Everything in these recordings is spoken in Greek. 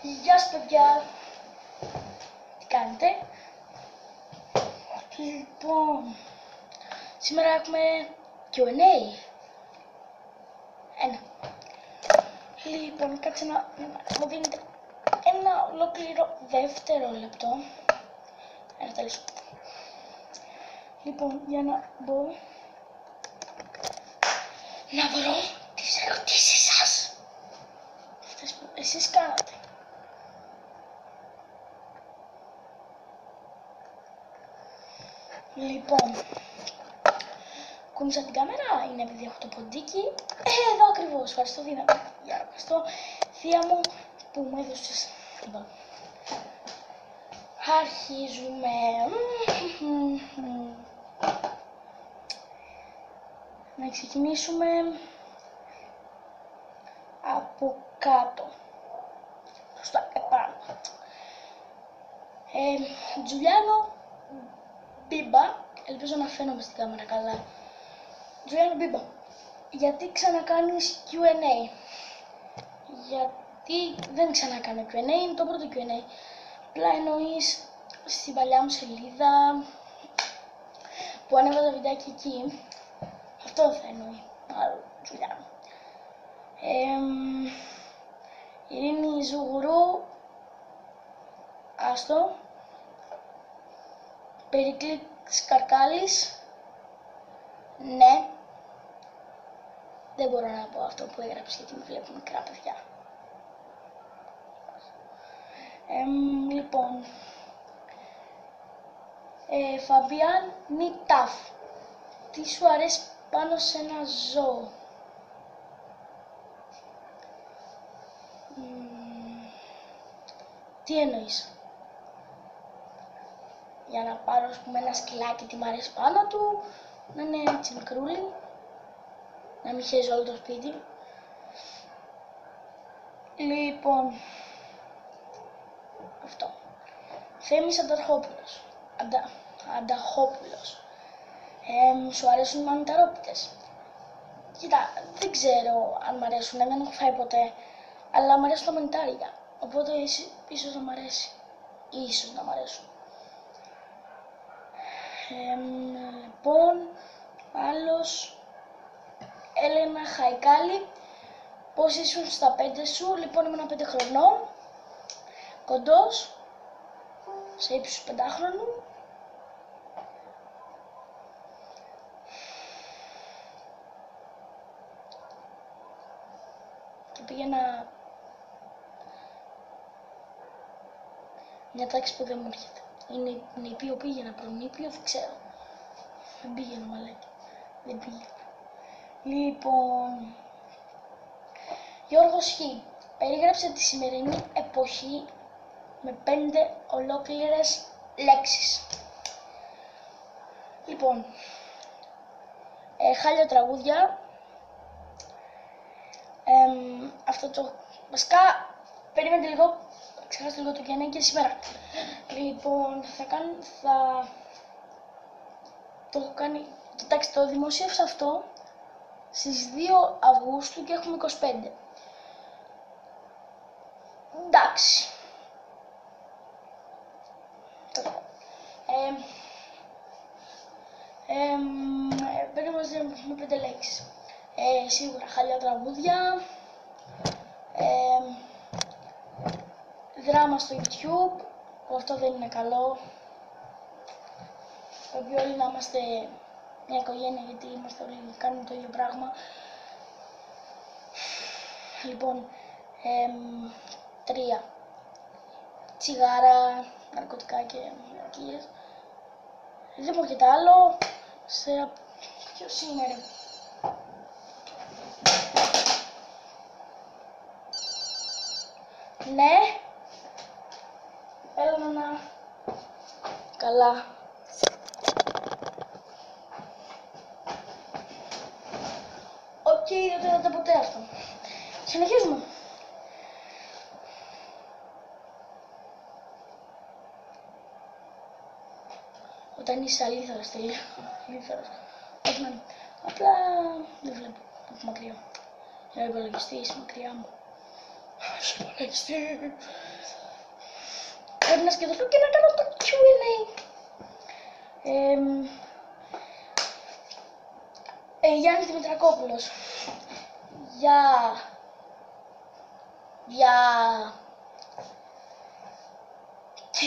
Γεια σας παιδιά, τι κάνετε? Λοιπόν, σήμερα έχουμε Q&A. Λοιπόν, κάτσε να μου δίνετε ένα ολόκληρο δευτερόλεπτο. Τέλος. Λοιπόν, για να μπω να βρω τις ερωτήσεις σας, αυτές που εσείς κάνατε. Λοιπόν, κούνησα την κάμερα, είναι επειδή έχω το ποντίκι. Εδώ ακριβώς, ευχαριστώ δύναμη. Ευχαριστώ θεία μου που μου έδωσες. Λοιπόν, αρχίζουμε. Να ξεκινήσουμε από κάτω προς τα επάνω. Τζουλιάνο Μπίμπα, ελπίζω να φαίνομαι στην κάμερα καλά. Τζουλιάνο Μπίμπα, γιατί ξανακάνεις Q&A? Γιατί δεν ξανακάνω Q&A, είναι το πρώτο Q&A. Απλά εννοείς στην παλιά μου σελίδα που ανέβαζα βιντεάκι εκεί. Αυτό θα εννοεί, μάλλον, Τζουλιάνο. Ειρήνη Ζουγουρού, άστο. Περικλής Καρκάλης, ναι. Δεν μπορώ να πω αυτό που έγραψε γιατί με βλέπουν μικρά παιδιά. Λοιπόν, Φαβιάν Νιτάφ, τι σου αρέσει πάνω σε ένα ζώο? Τι εννοείς? Για να πάρω, ας πούμε, ένα σκυλάκι, τι μ' αρέσει πάνω του, να είναι έτσι μικρούλι, να μην χέζει όλο το σπίτι. Λοιπόν, αυτό. Θέμης Ανταχόπουλος. Σου αρέσουν οι μανιταρόπιτες? Κοίτα, δεν ξέρω αν μ' αρέσουν, δεν έχω φάει ποτέ, αλλά μ' αρέσουν τα μανιτάρια, οπότε ίσως να μ' αρέσει, ίσως να μ' αρέσουν. Λοιπόν, άλλος, Έλενα Χαϊκάλη, πώς ήσουν στα 5 σου? Λοιπόν, ήμουν 5 χρονών, κοντός, σε ύψους 5χρονου. Και πήγαινα μια τάξη που δεν μου έρχεται. Είναι νηπείο, πήγαινα προνήπιο, δεν ξέρω. Δεν πήγαινα μαλάκι. Δεν πήγαινα. Λοιπόν, Γιώργος Χ, περίγραψε τη σημερινή εποχή με 5 ολόκληρες λέξεις. Λοιπόν, χάλια τραγούδια. Αυτό το... Βασικά, περίμενε λίγο, ξεχάσετε λίγο το Q&A και σήμερα. Λοιπόν, θα το έχω κάνει, κοιτάξτε, το δημοσίευσα αυτό στις 2 Αυγούστου και έχουμε 25. Εντάξει. Περίμαστε με 5 λέξεις. Σίγουρα χάλια τραγούδια, δράμα στο YouTube, που αυτό δεν είναι καλό. Πρέπει όλοι να είμαστε μια οικογένεια, γιατί είμαστε όλοι, κάνουμε το ίδιο πράγμα. Λοιπόν, 3. Τσιγάρα, ναρκωτικά και μαλακίες. Δεν μου έρχεται άλλο. Ποιος είναι ρε? Ναι. Έλα να... Καλά. Οκ, δεν το είδατε ποτέ αυτό. Συνεχίζουμε. Όταν είσαι αλήθωρος, τελείω. Αλήθωρος. Απλά δεν βλέπω από μακριά. Ο υπολογιστής μακριά μου. Ο υπολογιστής. Πρέπει να σκεφτώ και να κάνω το Q&A. Γιάννης Δημητρακόπουλος.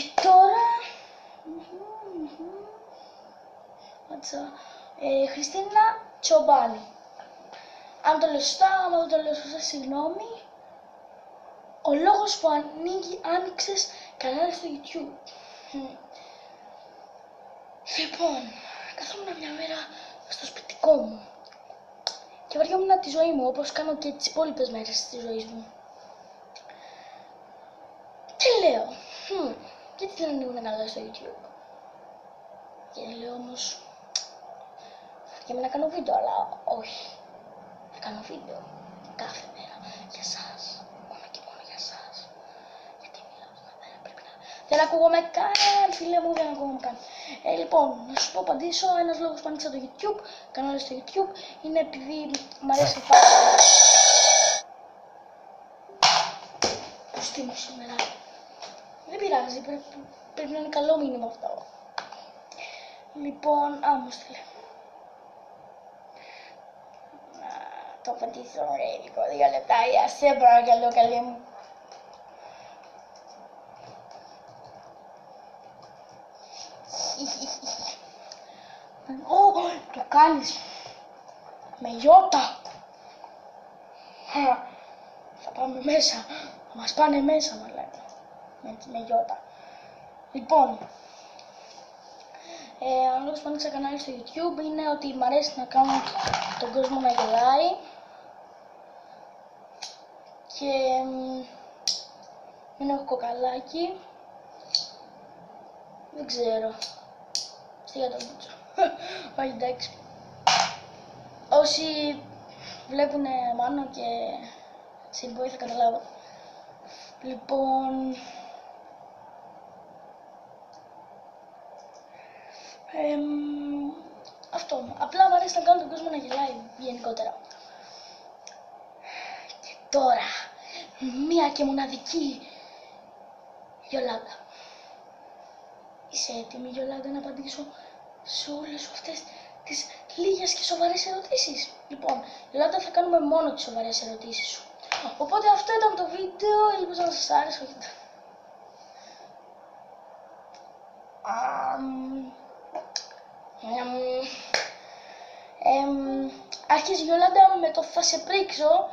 Και τώρα... Χριστίνα Τσομπάνη. Αν το λέω σωστά, άμα δεν το λέω σωστά, συγγνώμη. Ο λόγος που άνοιξες κανάλι στο YouTube. Λοιπόν, καθόμουν μια μέρα στο σπιτικό μου και βαριόμουν τη ζωή μου, όπως κάνω και τις υπόλοιπες μέρες της ζωής μου. Και λέω, γιατί δεν ανοίγουν κανάλι στο YouTube. Και λέω όμως, και να κάνω βίντεο, αλλά όχι. Θα κάνω βίντεο κάθε μέρα για σας, μόνο και μόνο για σας. Γιατί μιλάω στον αέρα, πρέπει να... Δεν ακούγομαι καν, φίλε μου, δεν ακούγομαι καν. Λοιπόν, να σου πω απαντήσω, ένας λόγος που άνοιξα το YouTube, κανάλι στο YouTube, είναι επειδή μου αρέσει πάρα πολύ. Πουστή μου σήμερα. Δεν πειράζει, πρέπει να είναι καλό μήνυμα αυτό. Λοιπόν, μου στείλε. Το πατήσω ρε, λίγο 2 λεπτά, σε παρακαλώ καλή μου. Το κάνεις με γιώτα. Θα πάμε μέσα, θα μας πάνε μέσα μα λέει, με γιώτα. Λοιπόν, ο λόγος που άνοιξα κανάλι στο YouTube είναι ότι μ' αρέσει να κάνω τον κόσμο να γελάει και μην έχω κοκαλάκι, δεν ξέρω, για τον Μπούτσο. Όχι, εντάξει. Όσοι βλέπουν Μάνο και Simboy θα καταλάβω. Λοιπόν, αυτό. Απλά μου αρέσει να κάνω τον κόσμο να γελάει γενικότερα. Και τώρα, μία και μοναδική Γιολάντα. Είσαι έτοιμη, Γιολάντα, να απαντήσω σε όλες αυτές τις λίγες και σοβαρές ερωτήσεις? Λοιπόν, Γιολάντα, θα κάνουμε μόνο τις σοβαρές ερωτήσεις σου. Οπότε αυτό ήταν το βίντεο, ελπίζω να σας άρεσε. Άρχισε η Γιολάντα με το θα σε πρίξω.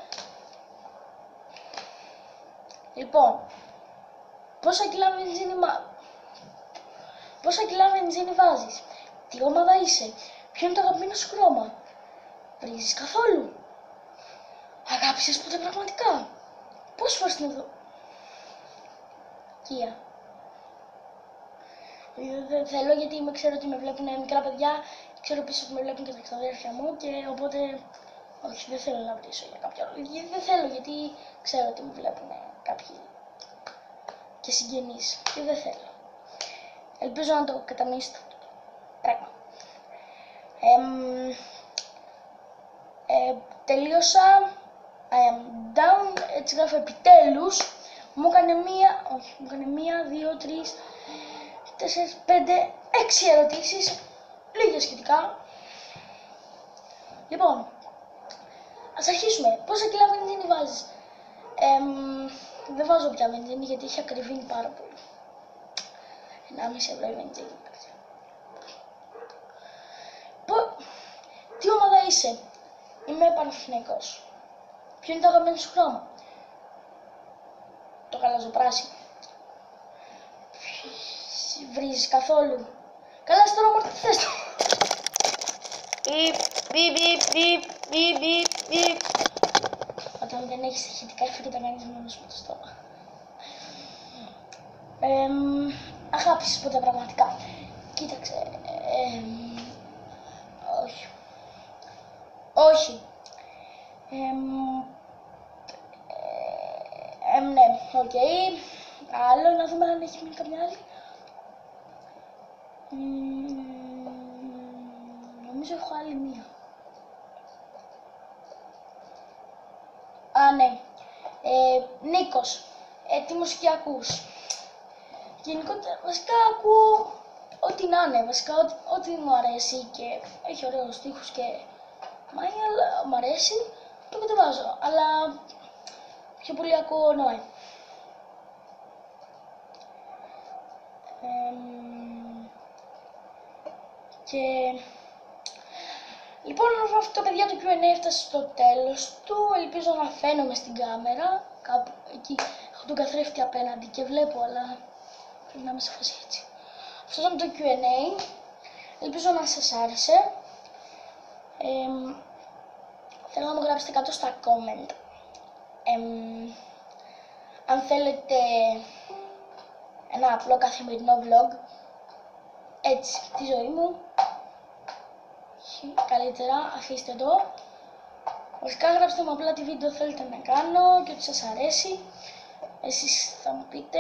Λοιπόν, πόσα κιλά βενζίνη βάζεις? Τι ομάδα είσαι? Ποιο είναι το αγαπημένο σου χρώμα? Βρίζεις καθόλου? Αγάπησες ποτέ πραγματικά? Πόσες φορές είναι εδώ? Κία. Δεν θέλω γιατί ξέρω ότι με βλέπουν μικρά παιδιά, ξέρω πίσω ότι με βλέπουν και τα ξαδέρφια μου και οπότε όχι, δεν θέλω να βρίσω για κάποιο άλλο. Δεν θέλω γιατί ξέρω ότι με βλέπουν κάποιοι και συγγενείς και δεν θέλω. Ελπίζω να το κατανοήσετε αυτό το πράγμα. Τελείωσα. I am down. Έτσι γράφω επιτέλους. Μου έκανε μία, 2, 3, 4, 5, 6 ερωτήσεις. Λίγες σχετικά. Λοιπόν, ας αρχίσουμε. Πόσα κιλά βενζίνη βάζεις? Δεν βάζω πια βενζίνη γιατί έχει ακριβήνει πάρα πολύ. 1,5 ευρώ η βενζίνη. Τι ομάδα είσαι? Είμαι Παναθηναϊκός. Ποιο είναι το αγαπημένο σου χρώμα? Το γαλαζοπράσινο. Βρίζεις καθόλου? Καλά, στο νόμο τι θες το? Όταν δεν έχεις ηχητικά εφέ και τα κάνεις μόνος με το στόμα. Αγάπησες ποτέ πραγματικά? Κοίταξε, όχι. Όχι. Ναι, οκ. Άλλο, να δούμε αν έχει μείνει καμιά άλλη. Νομίζω έχω άλλη μία. Νίκος, τι μουσική ακούς? Γενικότερα, βασικά ακούω ό,τι να είναι, βασικά ό,τι μου αρέσει και έχει ωραίους στίχους και μ' αρέσει, το κατεβάζω, αλλά πιο πολύ ακούω Noise. Και λοιπόν, αυτό παιδιά το Q&A έφτασε στο τέλος του. Ελπίζω να φαίνομαι στην κάμερα. Κάπου εκεί έχω τον καθρέφτη απέναντι και βλέπω, αλλά πρέπει να είμαι σε φάση έτσι. Αυτό ήταν το Q&A. Ελπίζω να σας άρεσε. Θέλω να μου γράψετε κάτω στα comment αν θέλετε ένα απλό καθημερινό vlog, έτσι, τη ζωή μου. Καλύτερα αφήστε το. Βασικά γράψτε μου απλά τι βίντεο θέλετε να κάνω και ότι σας αρέσει. Εσείς θα μου πείτε.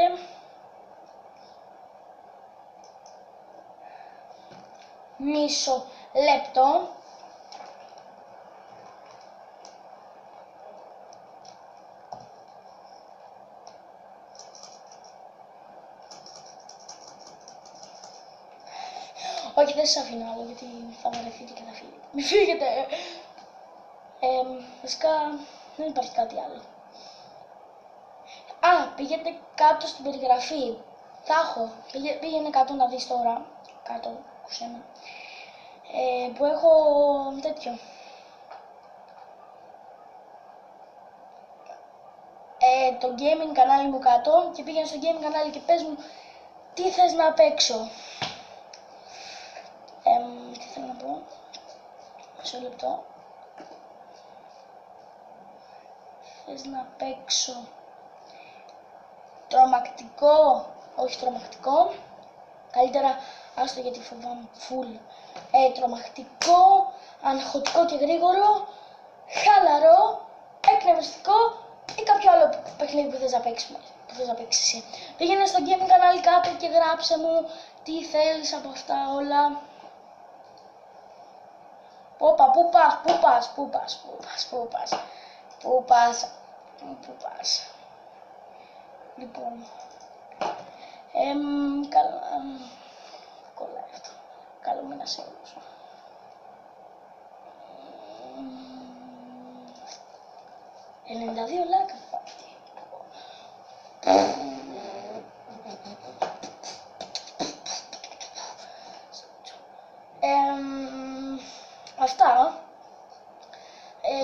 Μισό λεπτό. Όχι, δεν σας αφήνω άλλο γιατί θα βαρεθείτε και θα φύγετε. Μη φύγετε! Βασικά δεν υπάρχει κάτι άλλο. Πήγαινε κάτω στην περιγραφή. Θα έχω. Πήγαινε κάτω να δεις τώρα. Κάτω, ακούσέ με. Που έχω τέτοιο. Το gaming κανάλι μου κάτω και πήγαινε στο gaming κανάλι και πες μου τι θες να παίξω. Τι θέλω να πω. Μισό λεπτό. Θες να παίξω τρομακτικό, όχι τρομακτικό, καλύτερα άστο γιατί φοβάμαι full, τρομακτικό, αγχωτικό και γρήγορο, χαλαρό, εκνευριστικό ή κάποιο άλλο παιχνίδι που θες να παίξεις εσύ. Πήγαινε στο gaming κανάλι κάτω και γράψε μου τι θέλεις από αυτά όλα. Όπα, πού πας. Λοιπόν, κολλάει αυτό. Καλούμενα σε όλους. $92 πάρτι. Αυτά.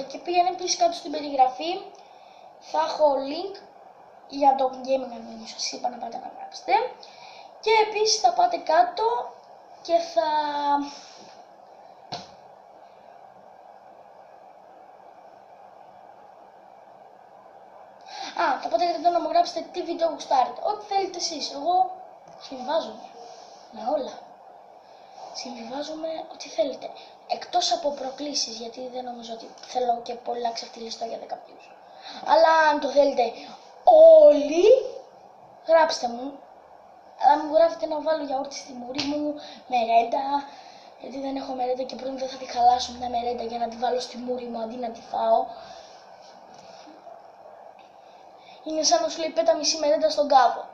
Και πήγαινε επίσης κάτω στην περιγραφή. Θα έχω link για το gaming αν σας είπα να πάτε να γράψετε. Και επίσης θα πάτε κάτω και θα πάτε κάτω να μου γράψετε τι βίντεο γουστάρετε. Ό,τι θέλετε εσείς. Εγώ συμβιβάζομαι με όλα. Συμβιβάζομαι ό,τι θέλετε. Εκτός από προκλήσεις, γιατί δεν νομίζω ότι θέλω και πολύ να ξεφτυλιστώ για 10 views. Αλλά αν το θέλετε όλοι, γράψτε μου. Αλλά μου γράφετε να βάλω γιαούρτι στη μούρη μου, μερέντα, γιατί δεν έχω μερέντα και πρώτον δεν θα τη χαλάσω μια μερέντα για να τη βάλω στη μούρη μου αντί να τη φάω. Είναι σαν να σου λέει πέτα μισή μερέντα στον κάβο.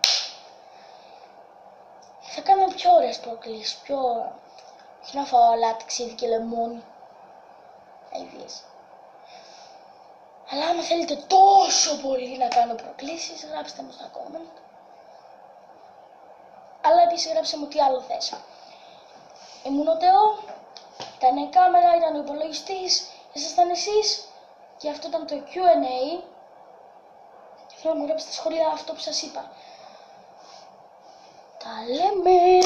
Θα κάνουμε πιο ωραίες προκλήσεις, πιο... όχι να φάω αλάτι, ξύδι και λεμόνι. Αηδίες. Αλλά άμα θέλετε τόσο πολύ να κάνω προκλήσεις, γράψτε μου στα comment. Αλλά επίσης γράψτε μου τι άλλο θες. Ήμουν ο Τεό, ήταν η κάμερα, ήταν ο υπολογιστής, ήσασταν εσείς και αυτό ήταν το Q&A. Και θέλω να μου γράψετε στα σχόλια αυτό που σας είπα. Τα λέμε!